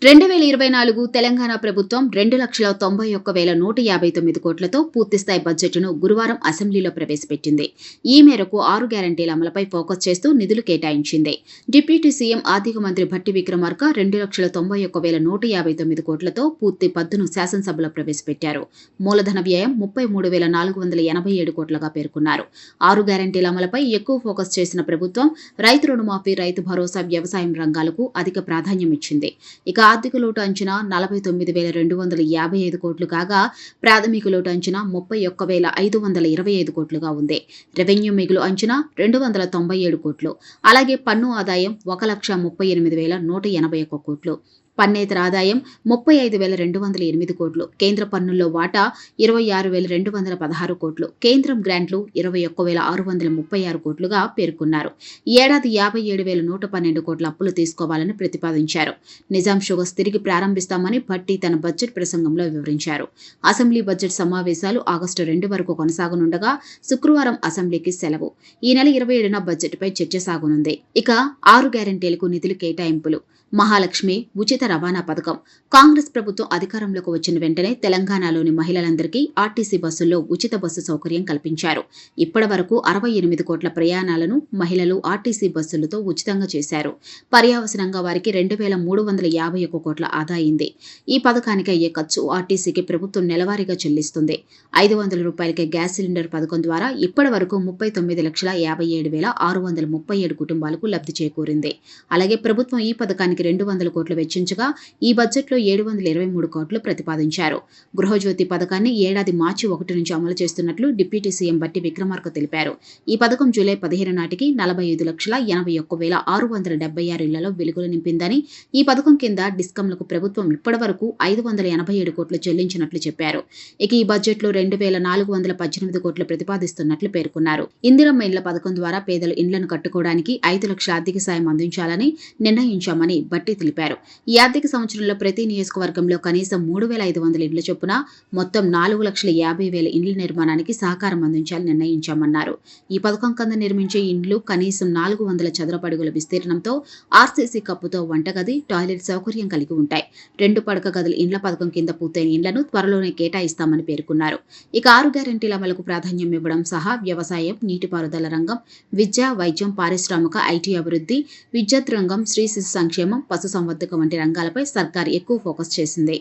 2024 తెలంగాణ ప్రభుత్వం 2,91,159 కోట్లతో పూర్తిస్థాయి బడ్జెట్ను గురువారం అసెంబ్లీలో ప్రవేశపెట్టింది. ఈ మేరకు 6 గ్యారంటీల అమలుపై ఫోకస్ చేస్తూ నిధులు కేటాయించింది. డిప్యూటీ సీఎం ఆర్థిక మంత్రి భట్టి విక్రమార్క 2,91,159 కోట్లతో పూర్తి పద్దును శాసనసభలో ప్రవేశపెట్టారు. మూలధన వ్యయం 33,487 కోట్లుగా పేర్కొన్నారు. 6 గ్యారంటీల అమలుపై ఎక్కువ ఫోకస్ చేసిన ప్రభుత్వం రైతు రుణమాఫీ, రైతు భరోసా, వ్యవసాయం రంగాలకు అధిక ప్రాధాన్యం ఇచ్చింది. ఇక ఆర్థిక లోటు అంచనా 49,255 కోట్లు కాగా ప్రాథమిక లోటు అంచనా 31,525 కోట్లుగా ఉంది. రెవెన్యూ మిగులు అంచనా 297 కోట్లు. అలాగే పన్ను ఆదాయం 1,38,181 కోట్లు. పన్నేతర ఆదాయం 35,208 కోట్లు. కేంద్ర పన్నుల్లో వాటా 26,216 కోట్లు. కేంద్రం గ్రాంట్లు 21,636 కోట్లుగా పేర్కొన్నారు. ఈ ఏడాది 57,112 కోట్ల అప్పులు తీసుకోవాలని ప్రతిపాదించారు. నిజాం షుగర్స్ తిరిగి ప్రారంభిస్తామని భట్టి తన బడ్జెట్ ప్రసంగంలో వివరించారు. అసెంబ్లీ బడ్జెట్ సమావేశాలు ఆగస్టు 2 వరకు కొనసాగనుండగా శుక్రవారం అసెంబ్లీకి సెలవు. ఈ నెల 27న బడ్జెట్పై చర్చ సాగనుంది. ఇక 6 గ్యారంటీలకు నిధులు కేటాయింపులు. మహాలక్ష్మి ఉచిత రవాణా పథకం. కాంగ్రెస్ ప్రభుత్వం అధికారంలోకి వచ్చిన వెంటనే తెలంగాణలోని మహిళలందరికీ ఆర్టీసీ బస్సుల్లో ఉచిత బస్సు సౌకర్యం కల్పించారు. ఇప్పటి వరకు 68 కోట్ల ప్రయాణాలను మహిళలు ఆర్టీసీ బస్సులతో ఉచితంగా చేశారు. పర్యవసనంగా వారికి 2,351 కోట్ల ఆదా అయింది. ఈ పథకానికి అయ్యే ఖర్చు ఆర్టీసీకి ప్రభుత్వం నెలవారీగా చెల్లిస్తుంది. 500 రూపాయలకే గ్యాస్ సిలిండర్ పథకం ద్వారా ఇప్పటి వరకు 39,57,637 కుటుంబాలకు లబ్ధి చేకూరింది. అలాగే ప్రభుత్వం ఈ పథకానికి 200 కోట్లు వెచ్చించగా ఈ బడ్జెట్లో 723 కోట్లు ప్రతిపాదించారు. గృహజ్యోతి పథకాన్ని ఏడాది మార్చి 1 నుంచి అమలు చేస్తున్నట్లు డిప్యూటీ సీఎం భట్టి విక్రమార్క తెలిపారు. ఈ పథకం జూలై 15 నాటికి 45,81,676 ఇళ్లలో వెలుగులు నింపిందని, ఈ పథకం కింద డిస్కంలకు ప్రభుత్వం ఇప్పటి వరకు 587 కోట్లు చెల్లించినట్లు చెప్పారు. ఇక ఈ బడ్జెట్లో 2,418 కోట్లు ప్రతిపాదిస్తున్నట్లు పేర్కొన్నారు. ఇందిరమ్మ ఇండ్ల పథకం ద్వారా పేదలు ఇండ్లను కట్టుకోవడానికి 5 లక్షల ఆర్థిక సాయం అందించాలని నిర్ణయించామని భట్టి తెలిపారు. ఈ ఆర్థిక సంవత్సరంలో ప్రతి నియోజకవర్గంలో కనీసం 3,500 ఇండ్ల చొప్పున మొత్తం 4,50,000 ఇండ్ల నిర్మాణానికి సహకారం అందించాలని నిర్ణయించామన్నారు. ఈ పథకం కింద నిర్మించే ఇండ్లు కనీసం 400 చదరపు అడుగుల విస్తీర్ణంతో ఆర్సీసీ కప్పుతో వంటగది, టాయిలెట్ సౌకర్యం కలిగి ఉంటాయి. 2 పడక గదుల ఇండ్ల పథకం కింద పూర్తయిన ఇండ్లను త్వరలోనే కేటాయిస్తామని పేర్కొన్నారు. ఇక 6 గ్యారంటీల అమలుకు ప్రాధాన్యం ఇవ్వడం సహా వ్యవసాయం, నీటిపారుదల రంగం, విద్య, వైద్యం, పారిశ్రామిక, ఐటీ అభివృద్ధి, విద్యుత్ రంగం, స్త్రీ శిశు సంక్షేమం, పశుసంవర్ధకం వంటి రంగాలపై సర్కార్ ఎక్కువ ఫోకస్ చేసింది.